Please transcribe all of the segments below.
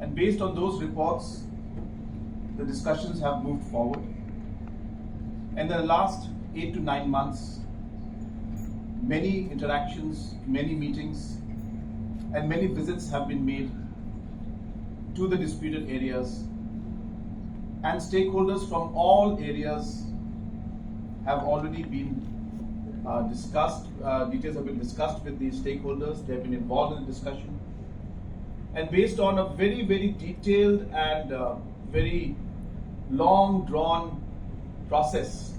And based on those reports, the discussions have moved forward. And in the last 8 to 9 months, many interactions, many meetings, and many visits have been made to the disputed areas, and stakeholders from all areas have already been discussed. Details have been discussed with the stakeholders. They have been involved in the discussion. And based on a very, very detailed and very long drawn process,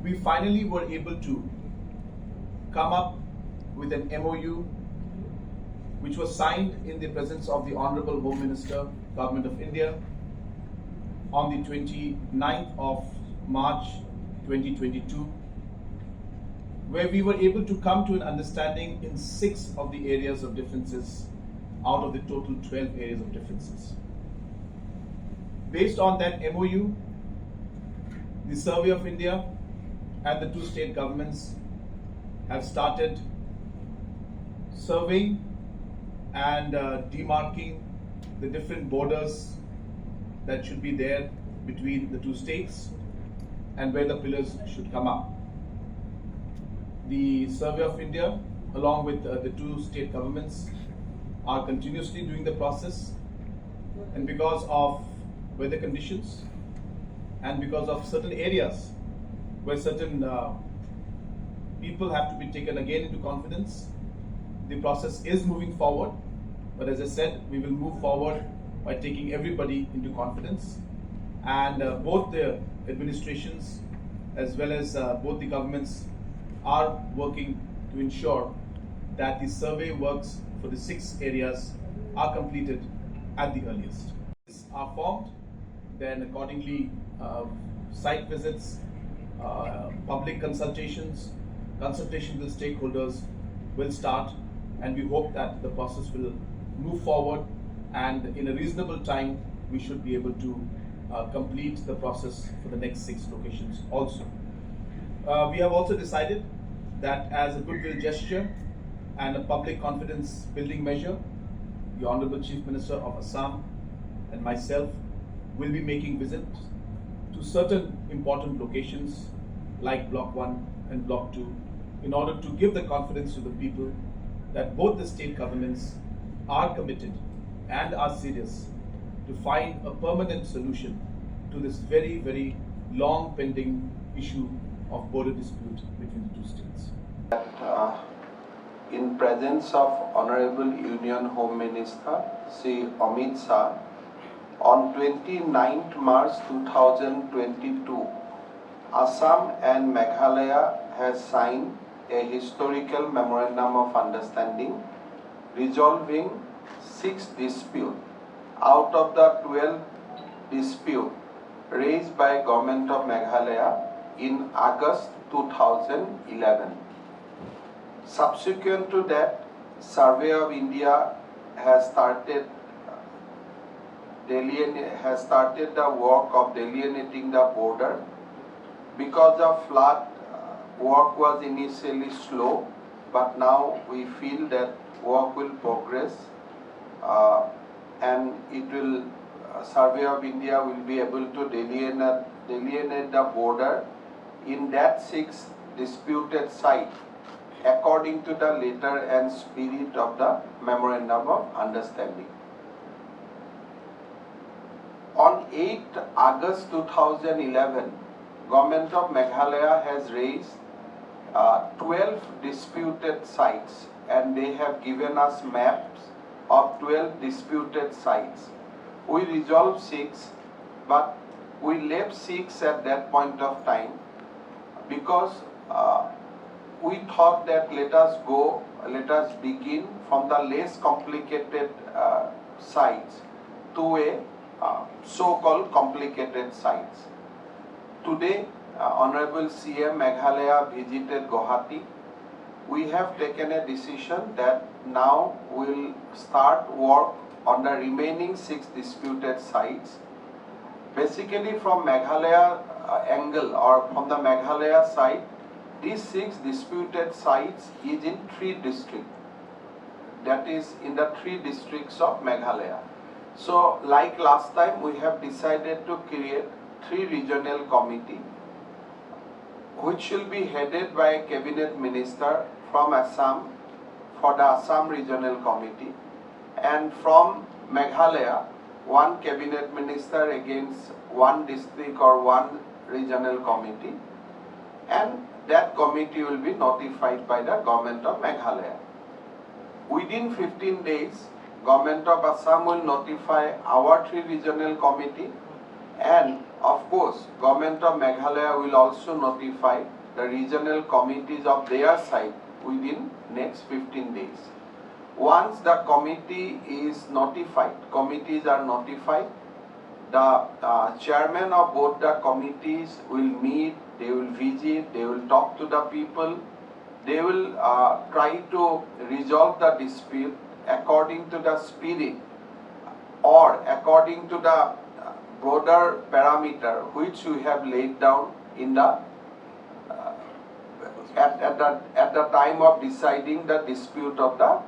we finally were able to come up with an MOU which was signed in the presence of the Honorable Home Minister, Government of India, on the 29th of March 2022, where we were able to come to an understanding in 6 of the areas of differences out of the total 12 areas of differences. Based on that MOU, the Survey of India and the 2 state governments have started surveying and demarking the different borders that should be there between the 2 states and where the pillars should come up. The Survey of India, along with the 2 state governments, are continuously doing the process, and because of weather conditions and because of certain areas where certain people have to be taken again into confidence, the process is moving forward. But as I said, we will move forward by taking everybody into confidence, and both the administrations as well as both the governments are working to ensure that the survey works for the 6 areas are completed at the earliest. Are formed, then accordingly site visits, public consultations, consultation with stakeholders will start, and we hope that the process will move forward, and in a reasonable time we should be able to complete the process for the next 6 locations also. We have also decided that as a goodwill gesture and a public confidence building measure, the Honorable Chief Minister of Assam and myself will be making visits to certain important locations like Block 1 and Block 2 in order to give the confidence to the people that both the state governments are committed and are serious to find a permanent solution to this very, very long pending issue of border dispute between the 2 states. In presence of Honorable Union Home Minister Sri Amit Shah, on 29th March 2022, Assam and Meghalaya has signed a historical memorandum of understanding resolving 6 disputes out of the 12 disputes raised by Government of Meghalaya in August 2011. Subsequent to that, Survey of India has started the work of delineating the border. Because of flood, work was initially slow, but now we feel that work will progress, and it will. Survey of India will be able to delineate the border in that 6 disputed sites according to the letter and spirit of the Memorandum of Understanding. On 8 August 2011, Government of Meghalaya has raised 12 disputed sites, and they have given us maps of 12 disputed sites. We resolved 6, but we left 6 at that point of time because we thought that let us begin from the less complicated sites to a so-called complicated sites. Today, Honorable CM Meghalaya visited Guwahati. We have taken a decision that now we will start work on the remaining 6 disputed sites. Basically from Meghalaya angle or from the Meghalaya side, these 6 disputed sites is in 3 districts. That is in the 3 districts of Meghalaya. So like last time, we have decided to create 3 regional committee which will be headed by a cabinet minister from Assam for the Assam Regional Committee, and from Meghalaya, 1 cabinet minister against 1 district or 1 regional committee, and that committee will be notified by the government of Meghalaya. Within 15 days, government of Assam will notify our 3 regional committee, and of course, government of Meghalaya will also notify the regional committees of their side within next 15 days. Once the committee is notified, committees are notified, the chairman of both the committees will meet, they will visit, they will talk to the people, they will try to resolve the dispute according to the spirit or according to the broader parameter which we have laid down in the at the time of deciding the dispute of the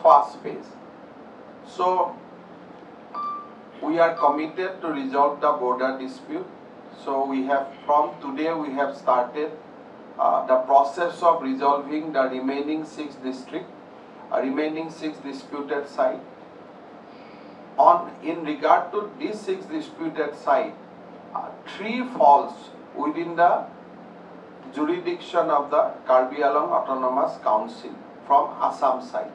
first phase. So we are committed to resolve the border dispute. So we have, from today we have started the process of resolving the remaining 6 districts, remaining 6 disputed sites. In regard to these 6 disputed sites, 3 falls within the jurisdiction of the Karbi Anglong Autonomous Council from Assam side.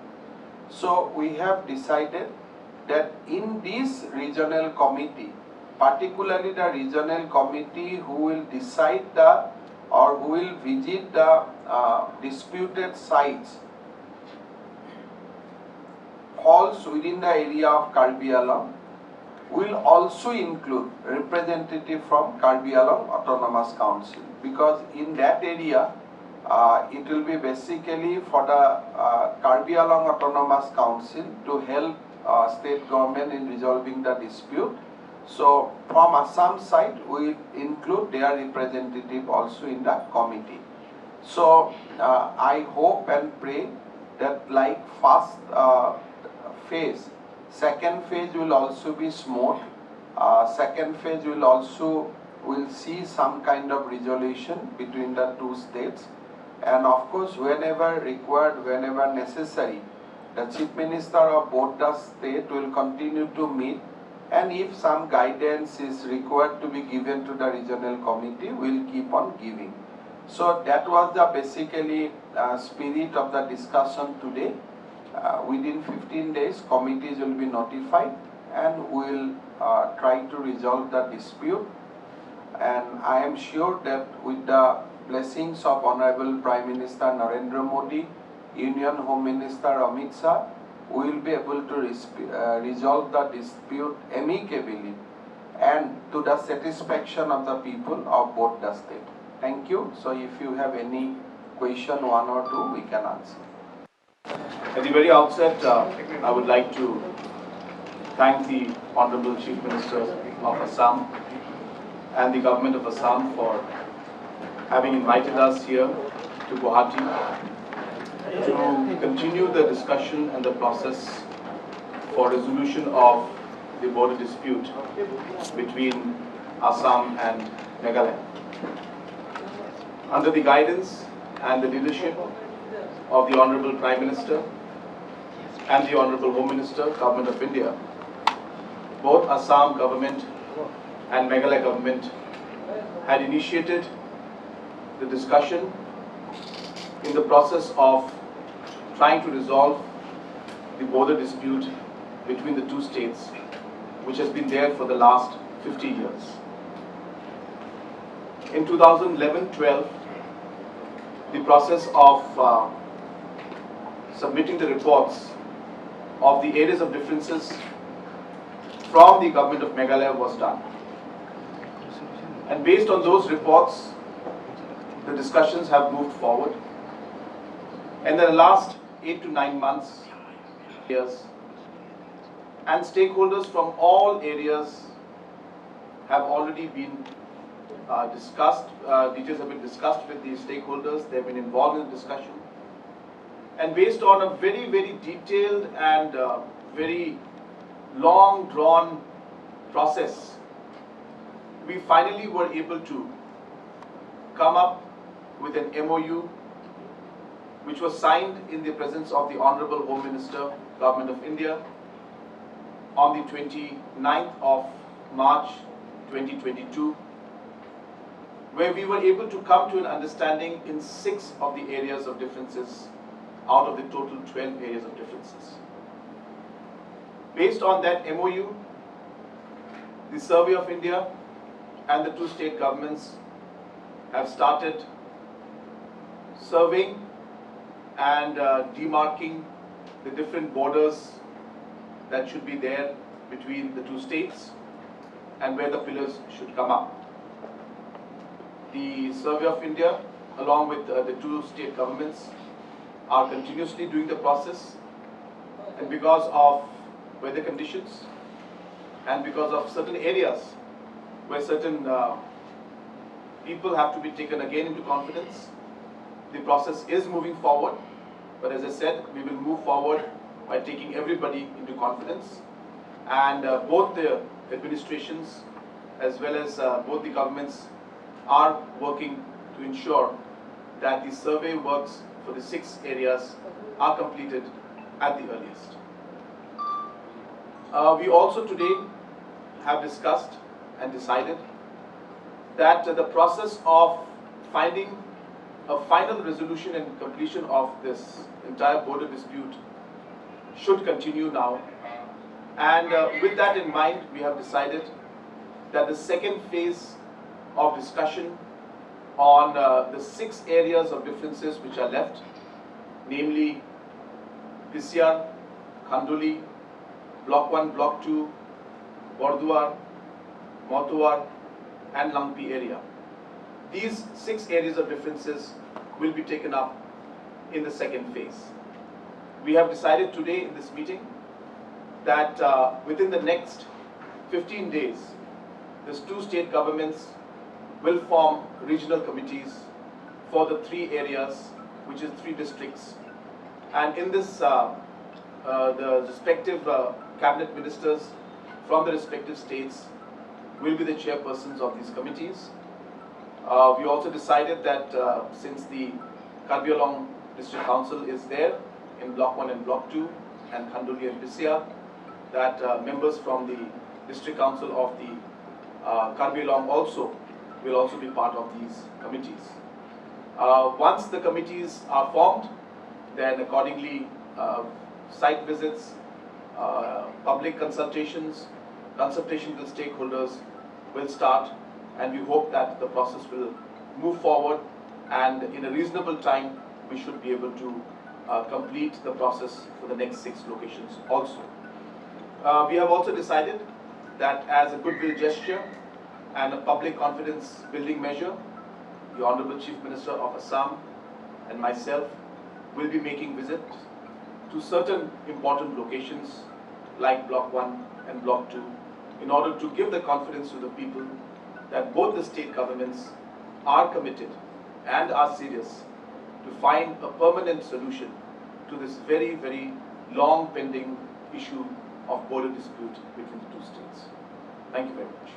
So we have decided that in this regional committee, particularly the regional committee who will decide the or who will visit the disputed sites falls within the area of Karbi Anglong, will also include representative from Karbi Anglong Autonomous Council, because in that area it will be basically for the Karbi Anglong Autonomous Council to help state government in resolving the dispute. So from Assam side, we include their representative also in the committee. So I hope and pray that like first phase, second phase will also be smooth. Second phase will see some kind of resolution between the 2 states, and of course whenever required, whenever necessary, the Chief Minister of both the state will continue to meet, and if some guidance is required to be given to the regional committee, will keep on giving. So that was the basically spirit of the discussion today. Within 15 days, committees will be notified and will try to resolve the dispute. And I am sure that with the blessings of Honorable Prime Minister Narendra Modi, Union Home Minister Amit Shah, we will be able to resolve the dispute amicably and to the satisfaction of the people of both the states. Thank you. So if you have any question, 1 or 2, we can answer. At the very outset, I would like to thank the Honorable Chief Minister of Assam and the Government of Assam for having invited us here to Guwahati to continue the discussion and the process for resolution of the border dispute between Assam and Meghalaya. Under the guidance and the leadership of the Honorable Prime Minister and the Honorable Home Minister, Government of India, both Assam government and Meghalaya government had initiated the discussion in the process of trying to resolve the border dispute between the 2 states, which has been there for the last 50 years. In 2011-12, the process of submitting the reports of the areas of differences from the government of Meghalaya was done. And based on those reports, the discussions have moved forward. And in the last 8 to 9 months, years, and stakeholders from all areas have already been discussed, details have been discussed with the stakeholders, they have been involved in the discussion. And based on a very, very detailed and very long drawn process, we finally were able to come up with an MOU which was signed in the presence of the Honorable Home Minister, Government of India, on the 29th of March 2022, where we were able to come to an understanding in 6 of the areas of differences out of the total 12 areas of differences. Based on that MOU, the Survey of India and the 2 state governments have started surveying and demarking the different borders that should be there between the 2 states and where the pillars should come up. The Survey of India, along with the 2 state governments, are continuously doing the process, and because of weather conditions and because of certain areas where certain people have to be taken again into confidence, the process is moving forward. But as I said, we will move forward by taking everybody into confidence, and both the administrations as well as both the governments are working to ensure that the survey works for the 6 areas are completed at the earliest. We also today have discussed and decided that the process of finding a final resolution and completion of this entire border dispute should continue now. And with that in mind, we have decided that the second phase of discussion on the 6 areas of differences which are left, namely Pisyar, Khanduli, Block 1, Block 2, Borduar, Motowar and Langpi area. These 6 areas of differences will be taken up in the second phase. We have decided today in this meeting that within the next 15 days, these 2 state governments will form regional committees for the 3 areas, which is 3 districts. And in this, the respective cabinet ministers from the respective states will be the chairpersons of these committees. We also decided that since the Karbi Anglong District Council is there in Block 1 and Block 2 and Khanduli and Pisyar, that members from the District Council of the Karbi Anglong will also be part of these committees. Once the committees are formed, then accordingly site visits, public consultations, consultation with stakeholders will start, and we hope that the process will move forward, and in a reasonable time we should be able to complete the process for the next 6 locations also. We have also decided that as a goodwill gesture and a public confidence building measure, the Honorable Chief Minister of Assam and myself will be making visits to certain important locations like Block 1 and Block 2 in order to give the confidence to the people that both the state governments are committed and are serious to find a permanent solution to this very, very long pending issue of border dispute between the 2 states. Thank you very much.